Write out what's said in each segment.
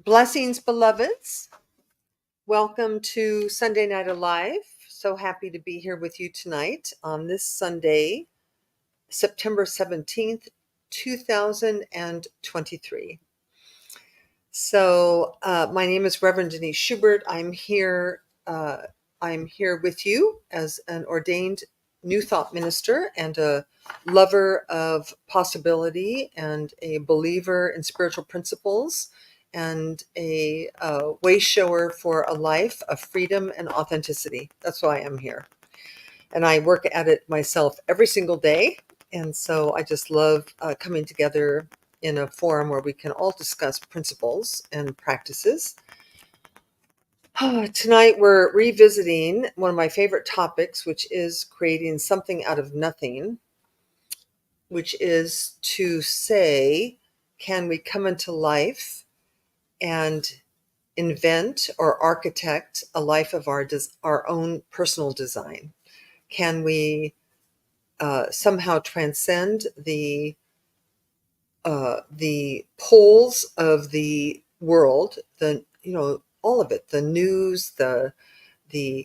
Blessings, beloveds. Welcome to Sunday Night Alive. So happy to be here with you tonight on this Sunday, September 17th, 2023. My name is Reverend Denise Schubert. I'm here with you as an ordained New Thought minister and a lover of possibility and a believer in spiritual principles and a way shower for a life of freedom and authenticity. That's why I'm here. And I work at it myself every single day. And so I just love coming together in a forum where we can all discuss principles and practices. Tonight we're revisiting one of my favorite topics, which is creating something out of nothing, which is to say, can we come into life and invent or architect a life of our own personal design? Can we somehow transcend the poles of the world, all of it, the news, the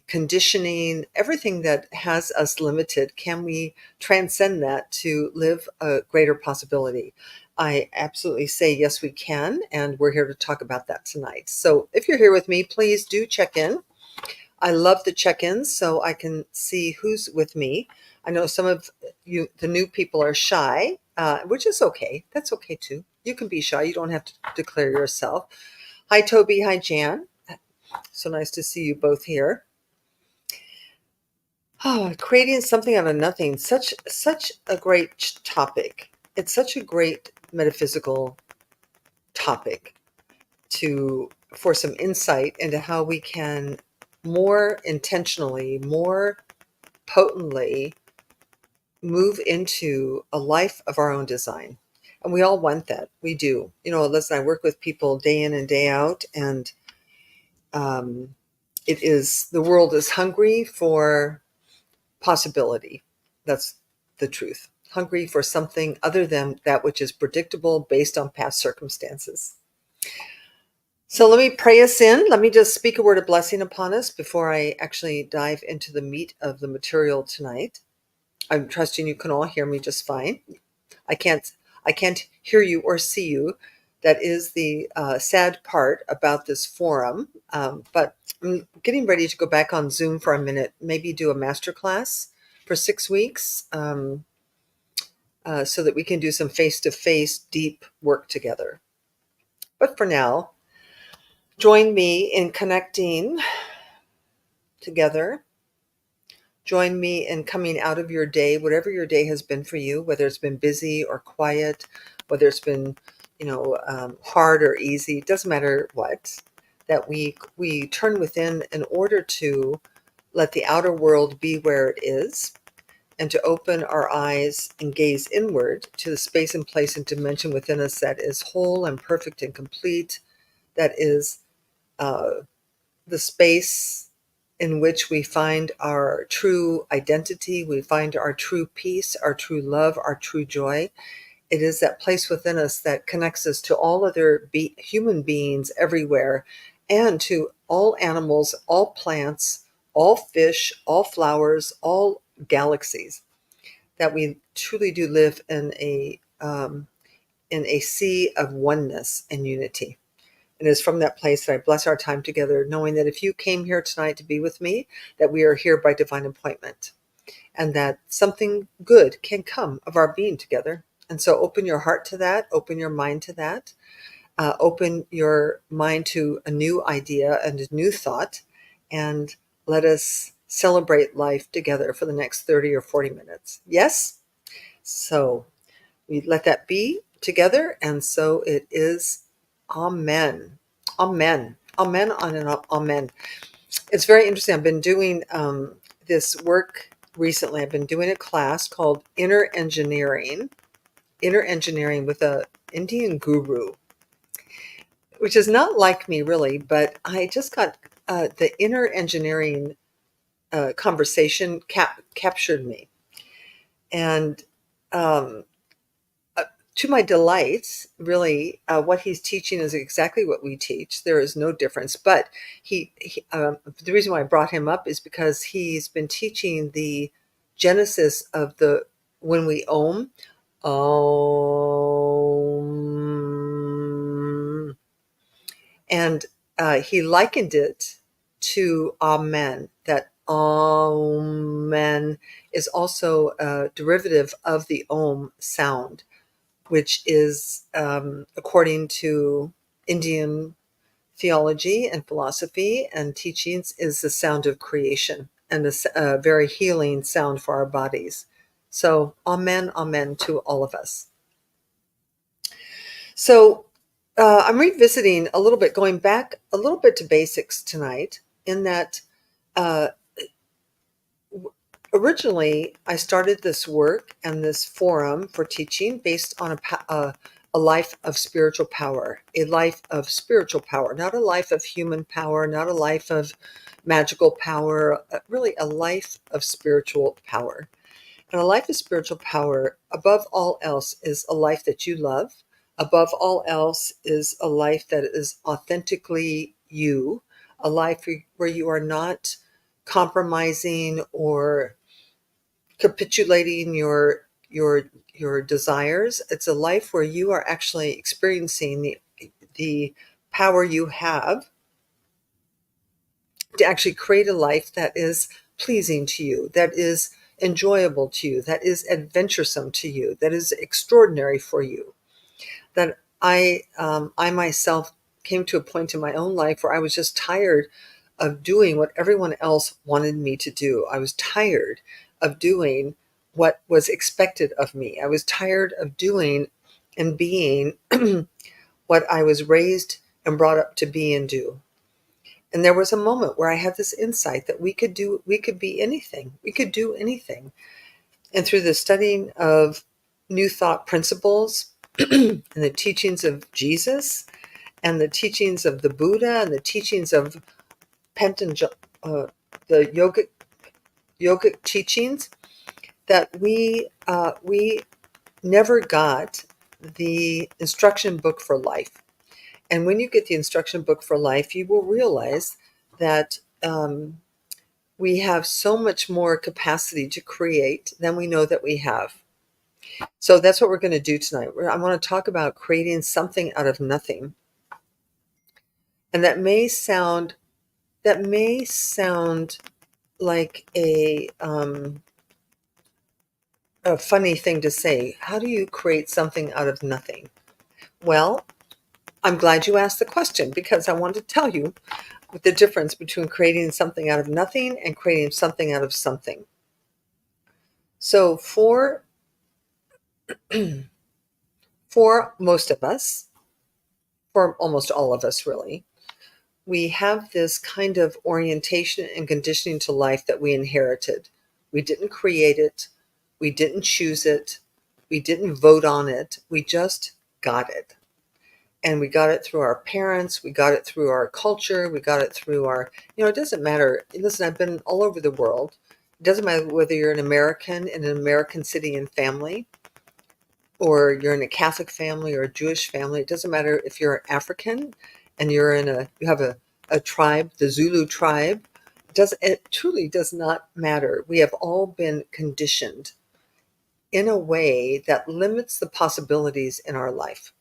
conditioning, everything that has us limited? Can we transcend that to live a greater possibility? I absolutely say yes, we can, and we're here to talk about that tonight. So if you're here with me, please do check in. I love the check-ins so I can see who's with me. I know some of you, the new people, are shy, which is okay. That's okay too. You can be shy. You don't have to declare yourself. Hi, Toby. Hi, Jan. So nice to see you both here. Creating something out of nothing. Such a great topic. It's such a great metaphysical topic for some insight into how we can more intentionally, more potently move into a life of our own design. And we all want that. We do. Listen, I work with people day in and day out, and the world is hungry for possibility. That's the truth. Hungry for something other than that which is predictable based on past circumstances. So let me pray us in. Let me just speak a word of blessing upon us before I actually dive into the meat of the material tonight. I'm trusting you can all hear me just fine. I can't hear you or see you. That is the sad part about this forum. But I'm getting ready to go back on Zoom for a minute, maybe do a masterclass for 6 weeks, so that we can do some face-to-face deep work together. But for now, join me in connecting together. Join me in coming out of your day, whatever your day has been for you, whether it's been busy or quiet, whether it's been, hard or easy. It doesn't matter what. That we turn within in order to let the outer world be where it is, and to open our eyes and gaze inward to the space and place and dimension within us that is whole and perfect and complete. That is the space in which we find our true identity, we find our true peace, our true love, our true joy. It is that place within us that connects us to all other human beings everywhere, and to all animals, all plants, all fish, all flowers, all galaxies. That we truly do live in a sea of oneness and unity. And it's from that place that I bless our time together, knowing that if you came here tonight to be with me, that we are here by divine appointment, and that something good can come of our being together. And so open your heart to that, open your mind to that, open your mind to a new idea and a new thought, and let us celebrate life together for the next 30 or 40 minutes. Yes? So we let that be together, and so it is. Amen. Amen. Amen. And amen. It's very interesting. I've been doing this work recently. I've been doing a class called Inner Engineering with a Indian guru, which is not like me really, but I just got the inner engineering conversation captured me. And to my delight, really, what he's teaching is exactly what we teach. There is no difference. But the reason why I brought him up is because he's been teaching the genesis of the when we Om, and he likened it to Amen. That Amen is also a derivative of the Om sound, which is, according to Indian theology and philosophy and teachings, is the sound of creation and a very healing sound for our bodies. So, amen, amen to all of us. So, I'm revisiting a little bit, going back a little bit to basics tonight, in that uh, originally I started this work and this forum for teaching based on a life of spiritual power, a life of spiritual power, not a life of human power, not a life of magical power, really a life of spiritual power. And a life of spiritual power, above all else, is a life that you love. Above all else is a life that is authentically you, a life where you are not compromising or capitulating your desires. It's a life where you are actually experiencing the power you have to actually create a life that is pleasing to you, that is enjoyable to you, that is adventuresome to you, that is extraordinary for you. That I myself came to a point in my own life where I was just tired of doing what everyone else wanted me to do. I was tired of doing what was expected of me. I was tired of doing and being what I was raised and brought up to be and do. And there was a moment where I had this insight that we could be anything. We could do anything. And through the studying of New Thought principles and the teachings of Jesus and the teachings of the Buddha and the teachings of the yogic teachings, that we never got the instruction book for life. And when you get the instruction book for life, you will realize that we have so much more capacity to create than we know that we have. So that's what we're going to do tonight. I want to talk about creating something out of nothing. And that may sound like a funny thing to say. How do you create something out of nothing? Well, I'm glad you asked the question, because I want to tell you the difference between creating something out of nothing and creating something out of something. So for most of us, for almost all of us really, we have this kind of orientation and conditioning to life that we inherited. We didn't create it. We didn't choose it. We didn't vote on it. We just got it. And we got it through our parents. We got it through our culture. We got it through our, it doesn't matter. Listen, I've been all over the world. It doesn't matter whether you're an American in an American city and family, or you're in a Catholic family or a Jewish family. It doesn't matter if you're African and you have a tribe, the Zulu tribe. It truly does not matter. We have all been conditioned in a way that limits the possibilities in our life.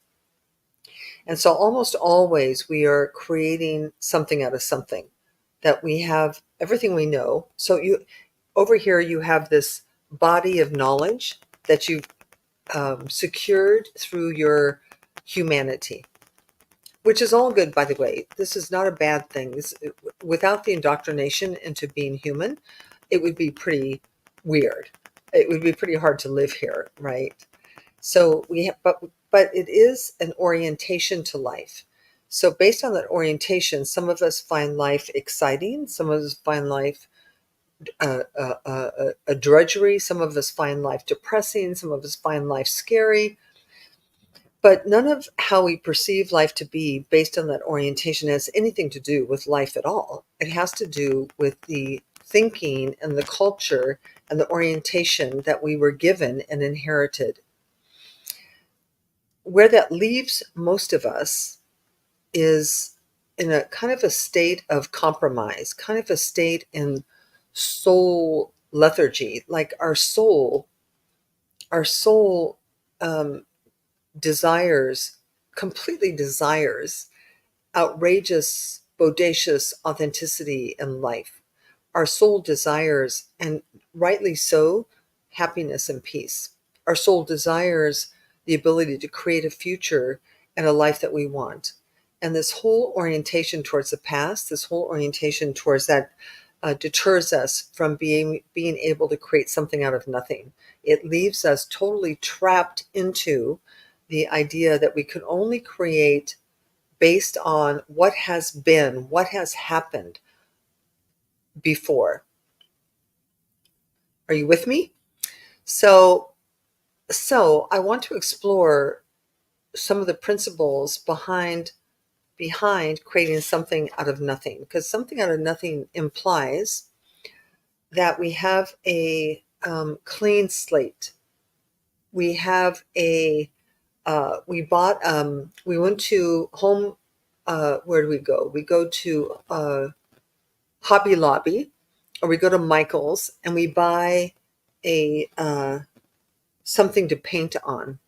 And so almost always we are creating something out of something, that we have everything we know. So over here you have this body of knowledge that you've secured through your humanity, which is all good, by the way. This is not a bad thing. Without the indoctrination into being human, it would be pretty weird. It would be pretty hard to live here, right? So but it is an orientation to life. So based on that orientation, some of us find life exciting. Some of us find life a drudgery. Some of us find life depressing. Some of us find life scary. But none of how we perceive life to be based on that orientation has anything to do with life at all. It has to do with the thinking and the culture and the orientation that we were given and inherited. where that leaves most of us is in a kind of a state of compromise, kind of a state in soul lethargy. Like our soul um, desires, completely desires outrageous, bodacious authenticity in life. Our soul desires, and rightly so, happiness and peace. Our soul desires the ability to create a future and a life that we want. And this whole orientation towards the past, this whole orientation towards that, deters us from being able to create something out of nothing. It leaves us totally trapped into the idea that we could only create based on what has been, what has happened before. Are you with me? So, so I want to explore some of the principles behind creating something out of nothing, because something out of nothing implies that we have a clean slate. We have a we went to home. Where do we go? We go to Hobby Lobby, or we go to Michael's and we buy a something to paint on.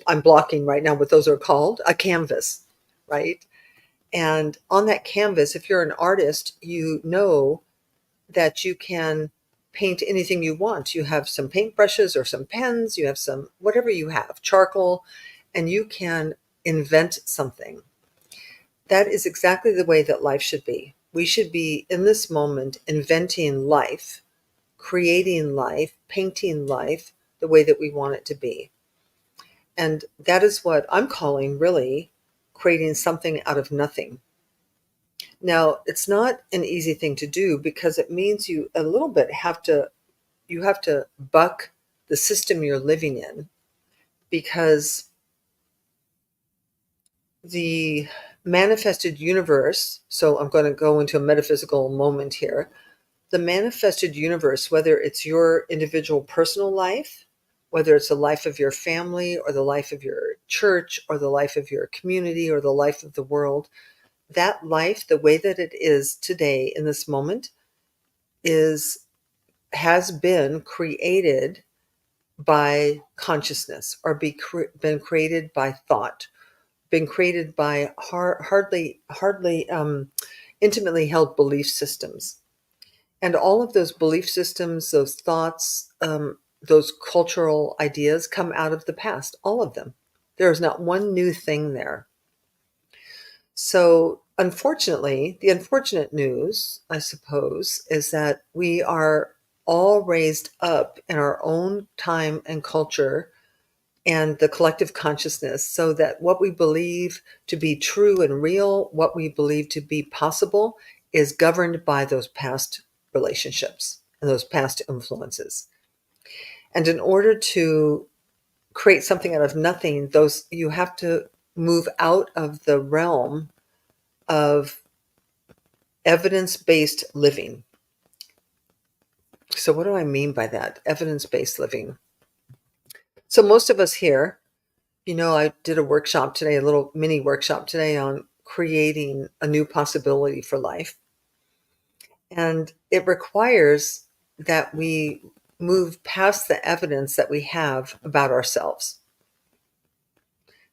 I'm blocking right now what those are called, a canvas, right? And on that canvas, if you're an artist, you know that you can paint anything you want. You have some paintbrushes or some pens, you have some, whatever you have, charcoal, and you can invent something. That is exactly the way that life should be. We should be in this moment inventing life, creating life, painting life the way that we want it to be. And that is what I'm calling really creating something out of nothing. Now, it's not an easy thing to do because it means you a little bit have to buck the system you're living in, because the manifested universe, so I'm going to go into a metaphysical moment here. The manifested universe, whether it's your individual personal life, whether it's the life of your family or the life of your church or the life of your community or the life of the world, that life, the way that it is today in this moment, is has been created by consciousness, or been created by thought, been created by hardly intimately held belief systems. And all of those belief systems, those thoughts, those cultural ideas come out of the past, all of them. There is not one new thing there. So, unfortunately, the unfortunate news, I suppose, is that we are all raised up in our own time and culture and the collective consciousness, so that what we believe to be true and real, what we believe to be possible, is governed by those past relationships and those past influences. And in order to create something out of nothing, those you have to move out of the realm of evidence-based living. So what do I mean by that? Evidence-based living. So most of us here, I did a workshop today, a little mini workshop today on creating a new possibility for life. And it requires that we move past the evidence that we have about ourselves.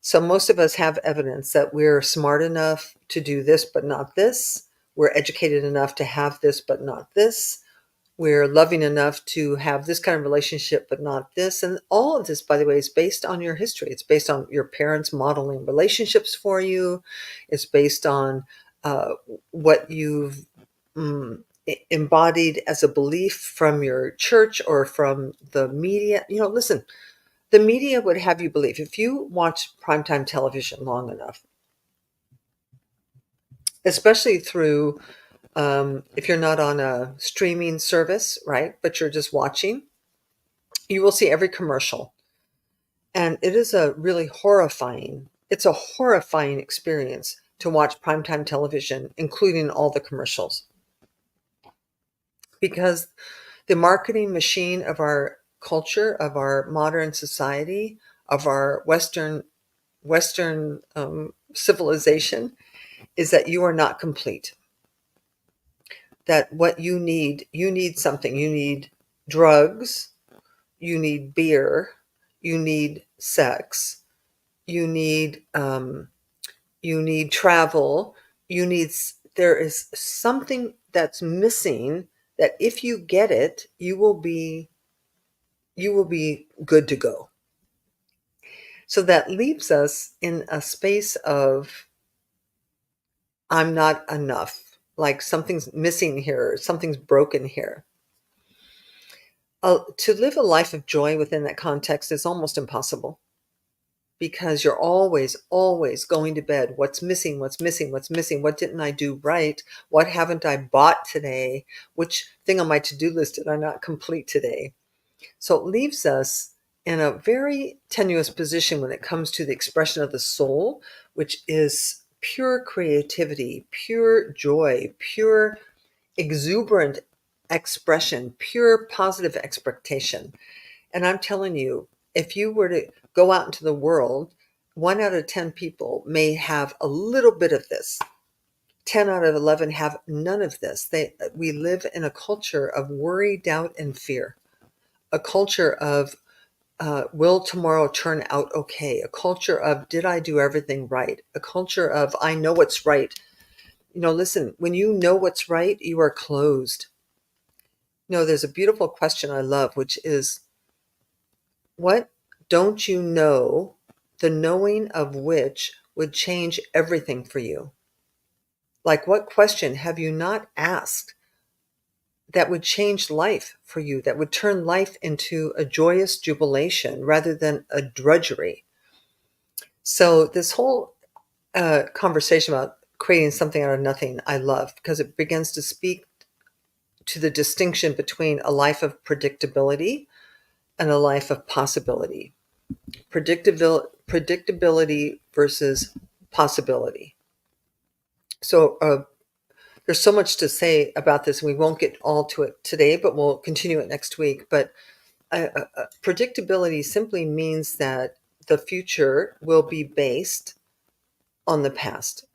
So most of us have evidence that we're smart enough to do this, but not this. We're educated enough to have this, but not this. We're loving enough to have this kind of relationship, but not this. And all of this, by the way, is based on your history. It's based on your parents modeling relationships for you. It's based on what you've embodied as a belief from your church or from the media. Listen, the media would have you believe, if you watch primetime television long enough, especially through, if you're not on a streaming service, right, but you're just watching, you will see every commercial. And it is it's a horrifying experience to watch primetime television, including all the commercials. Because the marketing machine of our culture, of our modern society, of our Western civilization is that you are not complete. That what you need something. You need drugs, you need beer, you need sex, you need travel, there is something that's missing, that if you get it, you will be good to go. So that leaves us in a space of, I'm not enough, like something's missing here, something's broken here. To live a life of joy within that context is almost impossible, because you're always going to bed. What's missing? What's missing? What's missing? What didn't I do right? What haven't I bought today? Which thing on my to-do list did I not complete today? So it leaves us in a very tenuous position when it comes to the expression of the soul, which is pure creativity, pure joy, pure exuberant expression, pure positive expectation. And I'm telling you, if you were to go out into the world, 1 out of 10 people may have a little bit of this. 10 out of 11 have none of this. We live in a culture of worry, doubt, and fear. A culture of will tomorrow turn out okay? A culture of, did I do everything right? A culture of, I know what's right. Listen, when you know what's right, you are closed. There's a beautiful question I love, which is, what don't you know, the knowing of which would change everything for you? Like, what question have you not asked that would change life for you, that would turn life into a joyous jubilation rather than a drudgery? So this whole conversation about creating something out of nothing, I love, because it begins to speak to the distinction between a life of predictability and a life of possibility. Predictability versus possibility. So there's so much to say about this, and we won't get all to it today, but we'll continue it next week. But predictability simply means that the future will be based on the past,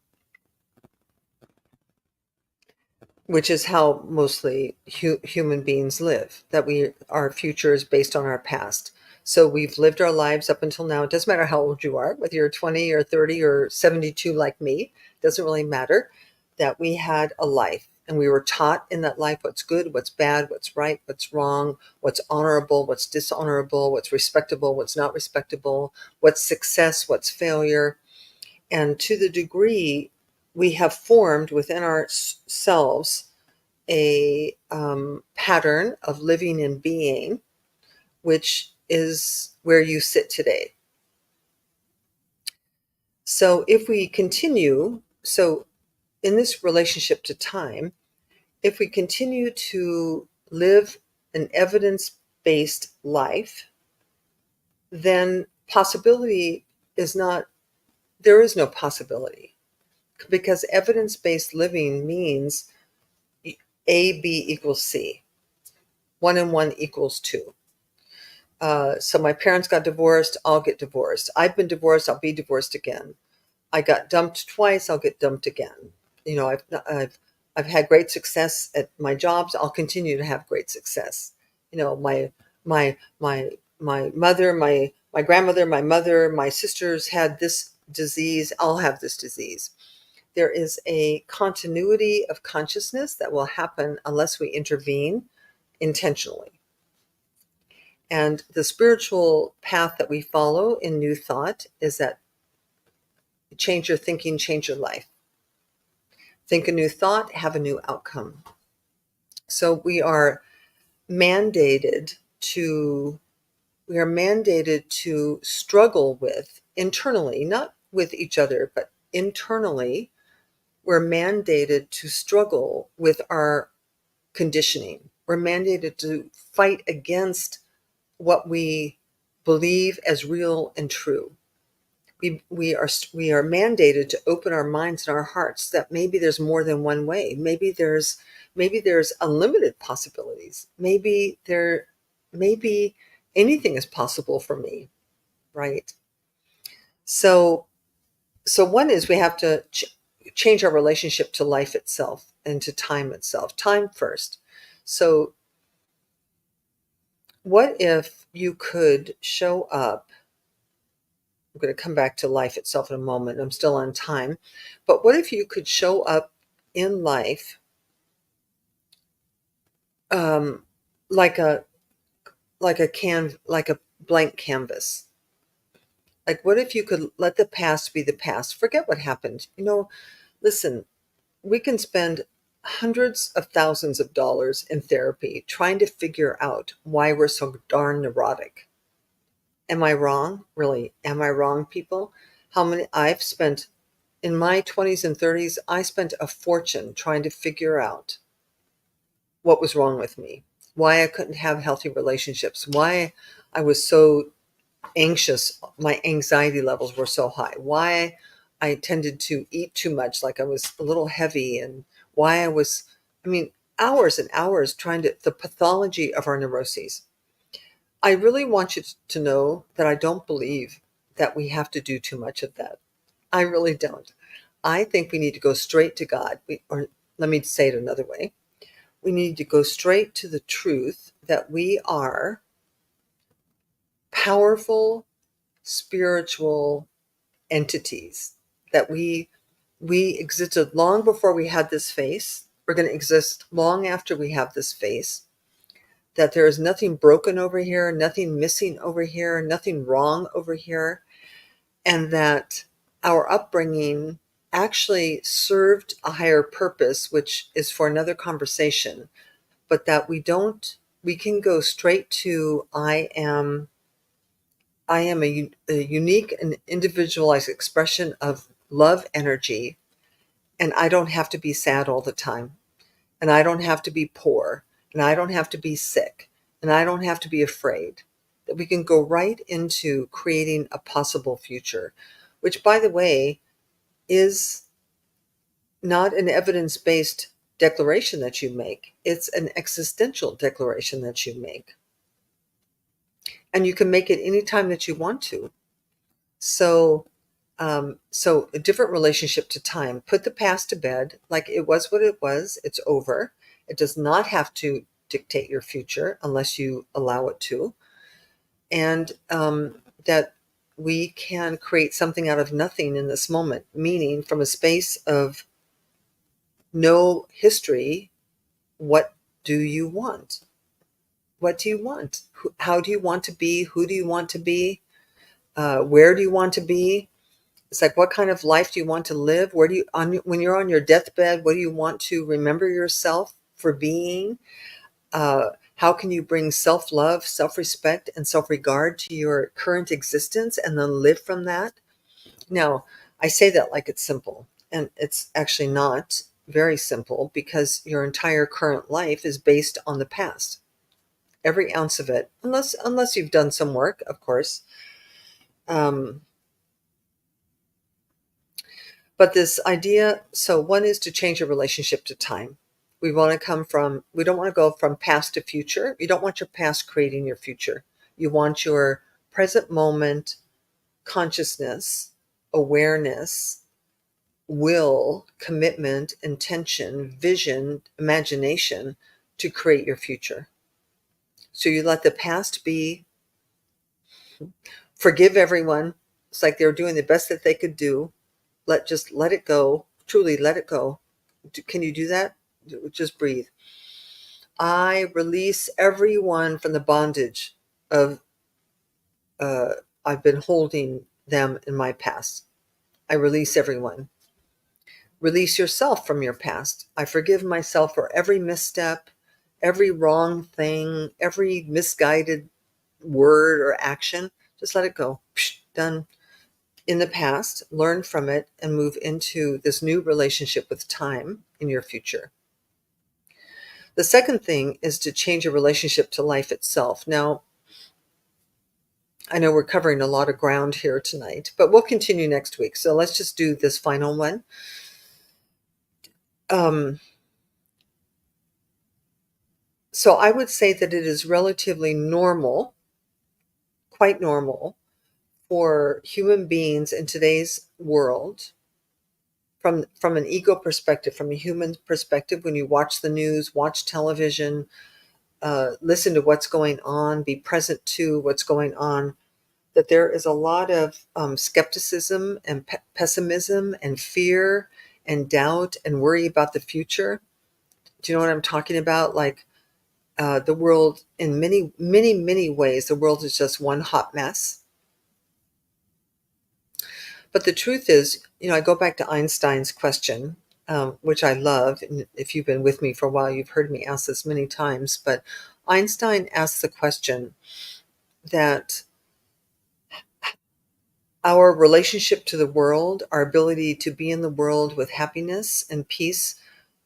which is how mostly human beings live, that our future is based on our past. So we've lived our lives up until now. It doesn't matter how old you are, whether you're 20 or 30 or 72 like me, doesn't really matter, that we had a life, and we were taught in that life what's good, what's bad, what's right, what's wrong, what's honorable, what's dishonorable, what's respectable, what's not respectable, what's success, what's failure. And to the degree we have formed within ourselves a pattern of living and being, which is where you sit today. So if we continue, in this relationship to time, if we continue to live an evidence-based life, then there is no possibility, because evidence-based living means A, B equals C. 1 and 1 equals 2. So my parents got divorced, I'll get divorced. I've been divorced, I'll be divorced again. I got dumped twice, I'll get dumped again. I've had great success at my jobs, I'll continue to have great success. My mother, my grandmother, my mother, my sisters had this disease, I'll have this disease. There is a continuity of consciousness that will happen unless we intervene intentionally. And the spiritual path that we follow in New Thought is that change your thinking, change your life. Think a new thought, have a new outcome. So we are mandated to struggle with internally, not with each other, but internally, we're mandated to struggle with our conditioning. We're mandated to fight against what we believe as real and true. We are mandated to open our minds and our hearts that maybe there's more than one way. Maybe there's unlimited possibilities. Maybe anything is possible for me. right? So, so one is we have to change our relationship to life itself and to time itself. Time first. So, what if you could show up? I'm going to come back to life itself in a moment. I'm still on time. But what if you could show up in life um, like a like a blank canvas? Like, what if you could let the past be the past? Forget what happened. Listen, we can spend hundreds of thousands of dollars in therapy trying to figure out why we're so darn neurotic. Am I wrong? Really, am I wrong, people? How many I've spent in my 20s and 30s, I spent a fortune trying to figure out what was wrong with me, why I couldn't have healthy relationships, why I was so anxious, my anxiety levels were so high, why I tended to eat too much, like I was a little heavy, and why I mean, hours and hours trying to, the pathology of our neuroses. I really want you to know that I don't believe that we have to do too much of that. I really don't. I think we need to go straight to God. Or let me say it another way. We need to go straight to the truth that we are powerful spiritual entities, that we existed long before we had this face. We're going to exist long after we have this face. That there is nothing broken over here, nothing missing over here, nothing wrong over here, and that our upbringing actually served a higher purpose, which is for another conversation, but that we can go straight to I am a unique and individualized expression of love energy, and I don't have to be sad all the time, and I don't have to be poor, and I don't have to be sick, and I don't have to be afraid. That we can go right into creating a possible future, which, by the way, is not an evidence-based declaration that you make. It's an existential declaration that you make. And you can make it anytime that you want to. So, so a different relationship to time. Put the past to bed. Like, it was what it was. It's over. It does not have to dictate your future unless you allow it to. And that we can create something out of nothing in this moment, meaning from a space of no history. What do you want? What do you want? How do you want to be? Who do you want to be? Where do you want to be? It's like, what kind of life do you want to live? Where do you, when you're on your deathbed, what do you want to remember yourself for being? How can you bring self-love, self-respect, and self-regard to your current existence and then live from that? Now, I say that like it's simple, and it's actually not very simple, because your entire current life is based on the past. Every ounce of it, unless you've done some work, of course. Um, But this idea, so one is to change your relationship to time. We don't want to go from past to future. You don't want your past creating your future. You want your present moment consciousness, awareness, will, commitment, intention, vision, imagination to create your future. So you let the past be, forgive everyone. It's like they were doing the best that they could do. Just let it go. Truly let it go. Can you do that? Just breathe. I release everyone from the bondage of I've been holding them in my past. I release everyone. Release yourself from your past. I forgive myself for every misstep, every wrong thing, every misguided word or action. Just let it go. Psh, done. In the past, learn from it, and move into this new relationship with time in your future. The second thing is to change your relationship to life itself. Now, I know we're covering a lot of ground here tonight, but we'll continue next week. So let's just do this final one. Um, so I would say that it is relatively normal, quite normal, for human beings in today's world, from an ego perspective, from a human perspective, when you watch the news, watch television, listen to what's going on, be present to what's going on, that there is a lot of skepticism and pessimism and fear and doubt and worry about the future. Do you know what I'm talking about? Like the world, in many, many, many ways, the world is just one hot mess. But the truth is, I go back to Einstein's question, which I love. And if you've been with me for a while, you've heard me ask this many times. But Einstein asked the question that our relationship to the world, our ability to be in the world with happiness and peace,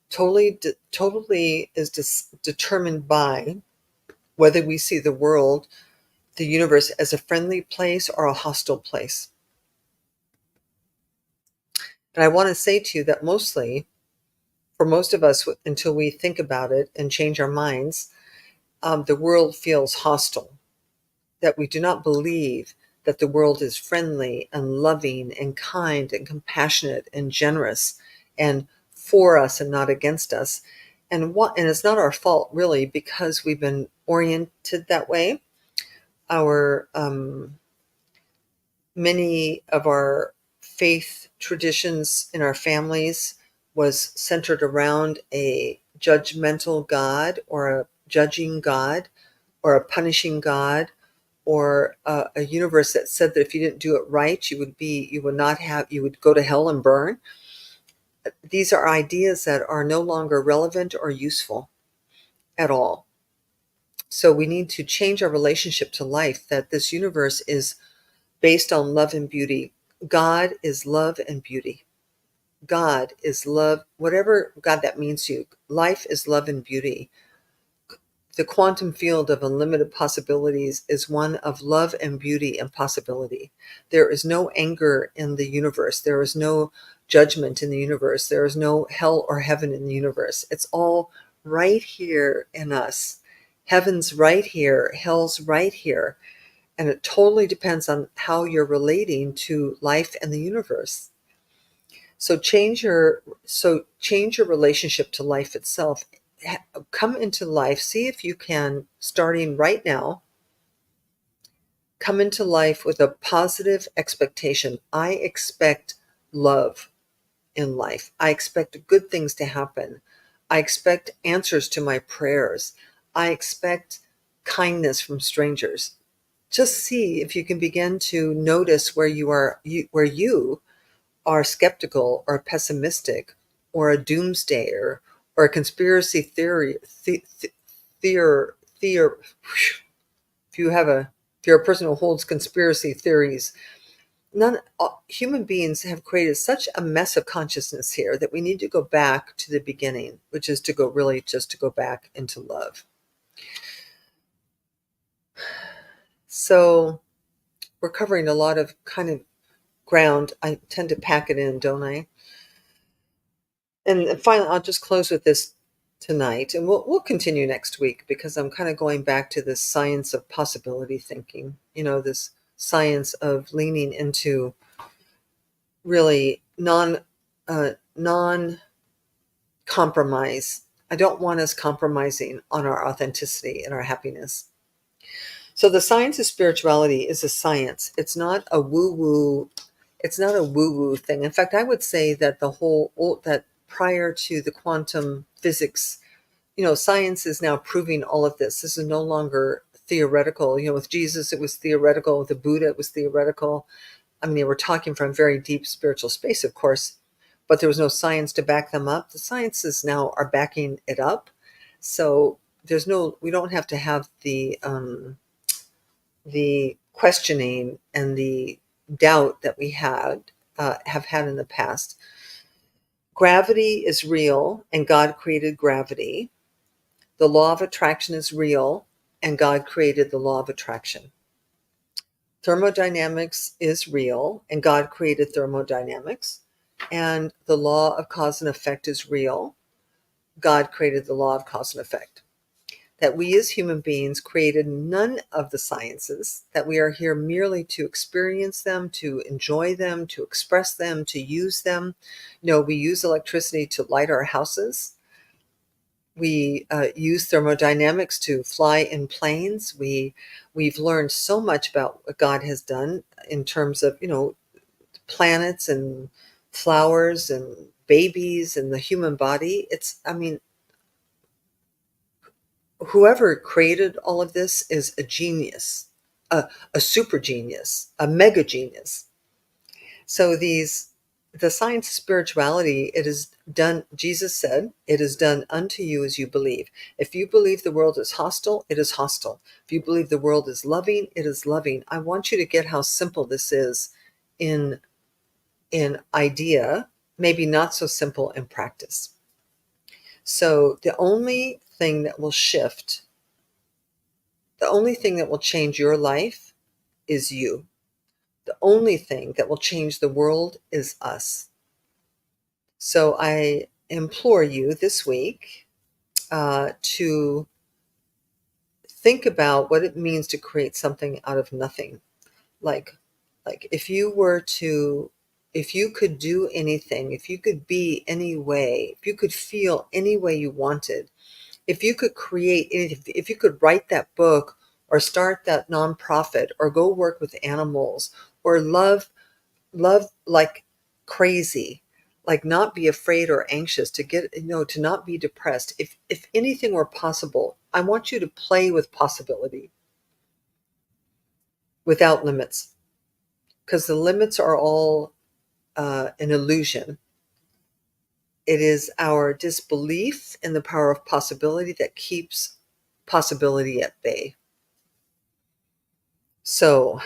totally is determined by whether we see the world, the universe, as a friendly place or a hostile place. And I want to say to you that mostly, for most of us, until we think about it and change our minds, the world feels hostile, that we do not believe that the world is friendly and loving and kind and compassionate and generous and for us and not against us. And it's not our fault, really, because we've been oriented that way. Our many of our faith traditions in our families was centered around a judgmental God or a judging God or a punishing God, or a universe that said that if you didn't do it right, you would go to hell and burn. These are ideas that are no longer relevant or useful at all. So we need to change our relationship to life, that this universe is based on love and beauty. God is love and beauty. God is love, whatever God that means to you. Life is love and beauty. The quantum field of unlimited possibilities is one of love and beauty and possibility. There is no anger in the universe. There is no judgment in the universe. There is no hell or heaven in the universe. It's all right here in us. Heaven's right here. Hell's right here. And it totally depends on how you're relating to life and the universe. So change your relationship to life itself. Come into life, see if you can, starting right now, come into life with a positive expectation. I expect love in life. I expect good things to happen. I expect answers to my prayers. I expect kindness from strangers. Just see if you can begin to notice where you are skeptical or pessimistic or a doomsdayer or a conspiracy theory if you're a person who holds conspiracy theories. Human beings have created such a mess of consciousness here that we need to go back to the beginning, which is to go back into love. So we're covering a lot of kind of ground. I tend to pack it in, don't I? And finally, I'll just close with this tonight, and we'll continue next week, because I'm kind of going back to this science of possibility thinking. This science of leaning into really non compromise. I don't want us compromising on our authenticity and our happiness. So the science of spirituality is a science. It's not a woo-woo. It's not a woo-woo thing. In fact, I would say that that prior to the quantum physics, science is now proving all of this. This is no longer theoretical. With Jesus, it was theoretical. With the Buddha, it was theoretical. I mean, they were talking from a very deep spiritual space, of course, but there was no science to back them up. The sciences now are backing it up. So we don't have to have the questioning and the doubt that we have had in the past. Gravity is real, and God created gravity. The law of attraction is real, and God created the law of attraction. Thermodynamics is real, and God created thermodynamics. And the law of cause and effect is real. God created the law of cause and effect. that we as human beings created none of the sciences, that we are here merely to experience them, to enjoy them, to express them, to use them. We use electricity to light our houses. We use thermodynamics to fly in planes. We've learned so much about what God has done in terms of, planets and flowers and babies and the human body. Whoever created all of this is a genius, a super genius, a mega genius. So the science of spirituality, it is done, Jesus said, it is done unto you as you believe. If you believe the world is hostile, it is hostile. If you believe the world is loving, it is loving. I want you to get how simple this is in idea, maybe not so simple in practice. So the only thing that will shift, the only thing that will change your life is you. The only thing that will change the world is us. So I implore you this week to think about what it means to create something out of nothing. Like if you could do anything, if you could be any way, if you could feel any way you wanted, if you could create anything, if you could write that book or start that nonprofit or go work with animals or love like crazy, like not be afraid or anxious, to not be depressed. If anything were possible, I want you to play with possibility without limits, because the limits are all an illusion. It is our disbelief in the power of possibility that keeps possibility at bay. So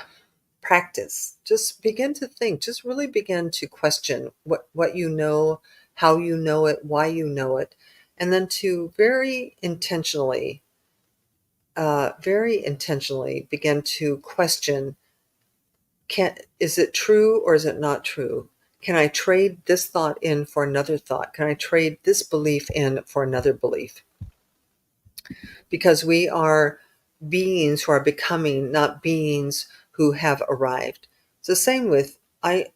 practice, just begin to think, just really begin to question what you know, how you know it, why you know it, and then to very intentionally begin to question, is it true or is it not true? Can I trade this thought in for another thought? Can I trade this belief in for another belief? Because we are beings who are becoming, not beings who have arrived. It's the same with, this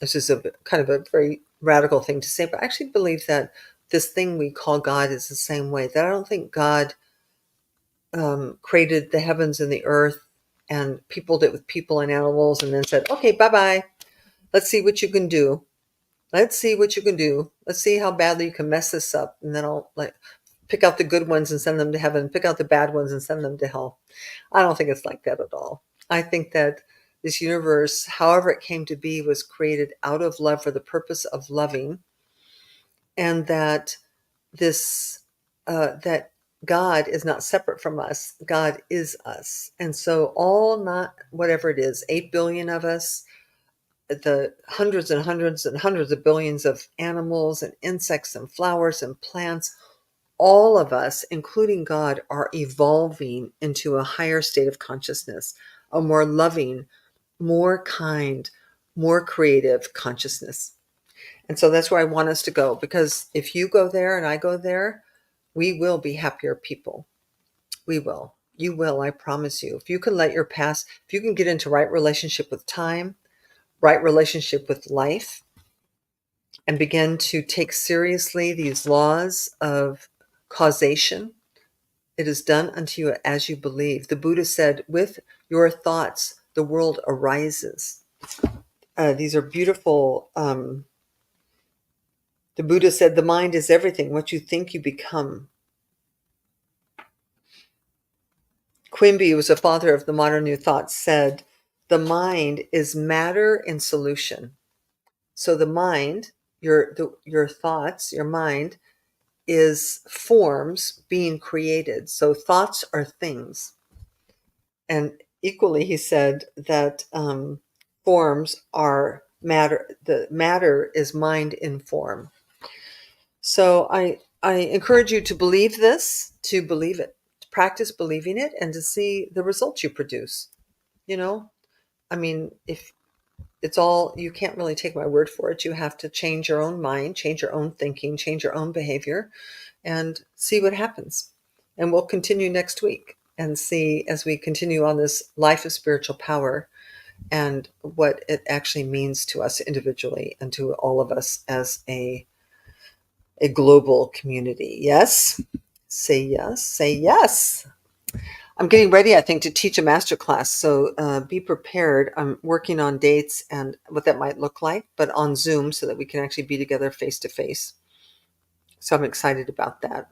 is a kind of a very radical thing to say, but I actually believe that this thing we call God is the same way. That I don't think God created the heavens and the earth and peopled it with people and animals and then said, okay, bye-bye. Let's see what you can do. Let's see what you can do. Let's see how badly you can mess this up. And then I'll pick out the good ones and send them to heaven, pick out the bad ones and send them to hell. I don't think it's like that at all. I think that this universe, however it came to be, was created out of love for the purpose of loving, and that that God is not separate from us. God is us. And so not whatever it is, 8 billion of us, the hundreds and hundreds and hundreds of billions of animals and insects and flowers and plants, all of us, including God, are evolving into a higher state of consciousness, a more loving, more kind, more creative consciousness. And so that's where I want us to go, because if you go there and I go there, we will be happier people. We will. You will, I promise you. If you can let your past, if you can get into right relationship with time, right relationship with life, and begin to take seriously these laws of causation, it is done unto you as you believe. The Buddha said, with your thoughts, the world arises. These are beautiful. The Buddha said, the mind is everything. What you think, you become. Quimby, who was a father of the modern New Thought, said, the mind is matter in solution. So the mind, your thoughts, your mind, is forms being created. So thoughts are things. And equally, he said that forms are matter. The matter is mind in form. So I encourage you to believe this, to believe it, to practice believing it, and to see the results you produce. If it's all, you can't really take my word for it. You have to change your own mind, change your own thinking, change your own behavior, and see what happens. And we'll continue next week and see as we continue on this life of spiritual power and what it actually means to us individually and to all of us as a global community. Yes? Say yes. Say yes. I'm getting ready, I think, to teach a master class. So be prepared. I'm working on dates and what that might look like, but on Zoom so that we can actually be together face to face. So I'm excited about that.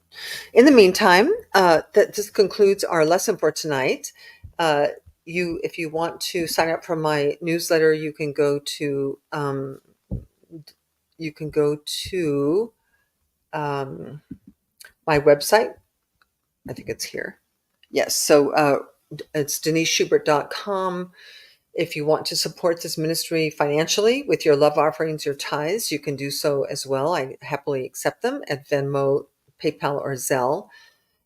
In the meantime, that just concludes our lesson for tonight. If you want to sign up for my newsletter, you can go to my website. I think it's here. Yes. So it's deniseschubert.com. If you want to support this ministry financially with your love offerings, your tithes, you can do so as well. I happily accept them at Venmo, PayPal, or Zelle.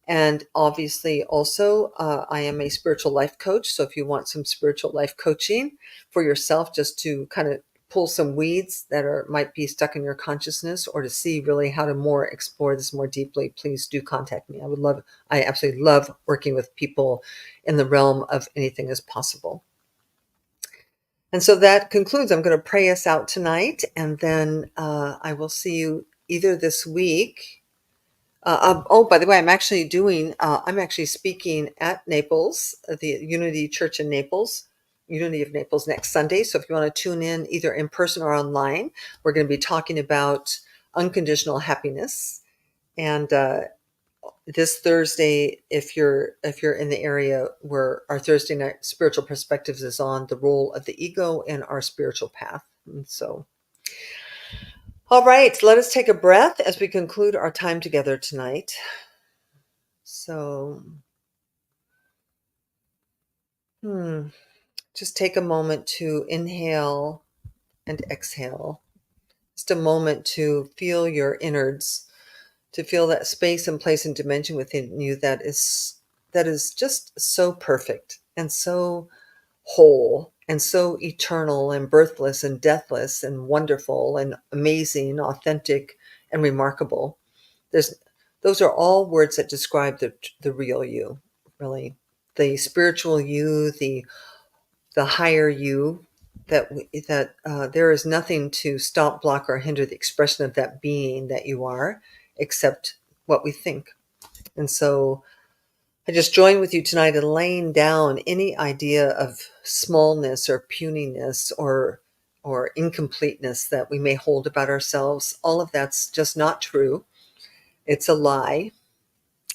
And obviously also, I am a spiritual life coach. So if you want some spiritual life coaching for yourself, just to kind of pull some weeds that might be stuck in your consciousness, or to see really how to more explore this more deeply, please do contact me. I absolutely love working with people in the realm of anything is possible. And so that concludes. I'm going to pray us out tonight, and then I will see you either this week. By the way, I'm actually speaking at Naples, the Unity Church in Naples, Unity of Naples, next Sunday. So if you want to tune in either in person or online, we're going to be talking about unconditional happiness. And this Thursday, if you're in the area, where our Thursday night spiritual perspectives is on the role of the ego in our spiritual path. And so, all right, let us take a breath as we conclude our time together tonight. So, just take a moment to inhale and exhale. Just a moment to feel your innards, to feel that space and place and dimension within you that is just so perfect and so whole and so eternal and birthless and deathless and wonderful and amazing, authentic and remarkable. Those are all words that describe the real you, really. The spiritual you, the higher you, that there is nothing to stop, block, or hinder the expression of that being that you are, except what we think. And so I just join with you tonight in laying down any idea of smallness or puniness or incompleteness that we may hold about ourselves. All of that's just not true. It's a lie.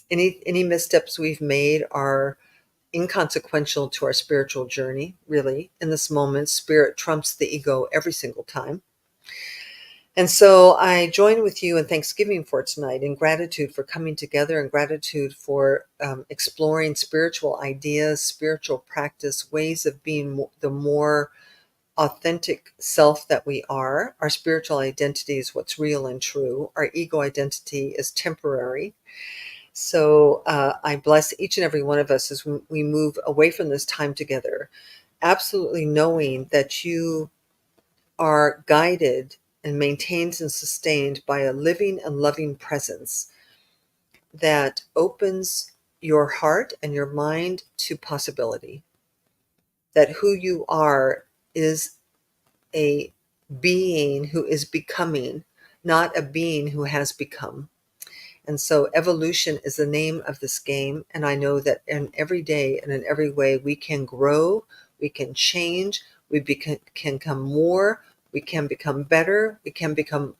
Any missteps we've made are inconsequential to our spiritual journey, really. In this moment, spirit trumps the ego every single time. And so I join with you in thanksgiving for tonight, in gratitude for coming together, and gratitude for exploring spiritual ideas, spiritual practice, ways of being the more authentic self that we are. Our spiritual identity is what's real and true. Our ego identity is temporary. So I bless each and every one of us as we move away from this time together, absolutely knowing that you are guided and maintained and sustained by a living and loving presence that opens your heart and your mind to possibility. That who you are is a being who is becoming, not a being who has become. And so evolution is the name of this game. And I know that in every day and in every way, we can grow, we can change, we can become more, we can become better, we can become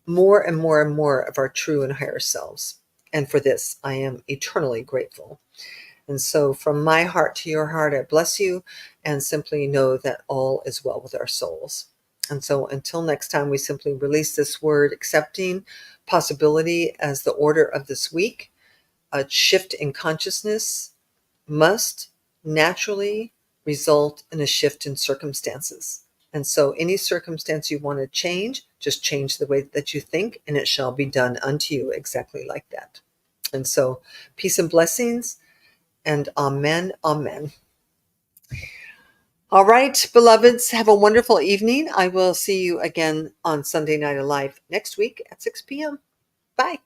more and more and more of our true and higher selves. And for this, I am eternally grateful. And so from my heart to your heart, I bless you and simply know that all is well with our souls. And so until next time, we simply release this word, accepting possibility as the order of this week. A shift in consciousness must naturally result in a shift in circumstances. And so any circumstance you want to change, just change the way that you think, and it shall be done unto you exactly like that. And so peace and blessings, and amen, amen. All right, beloveds, have a wonderful evening. I will see you again on Sunday Night Alive next week at 6 p.m. Bye.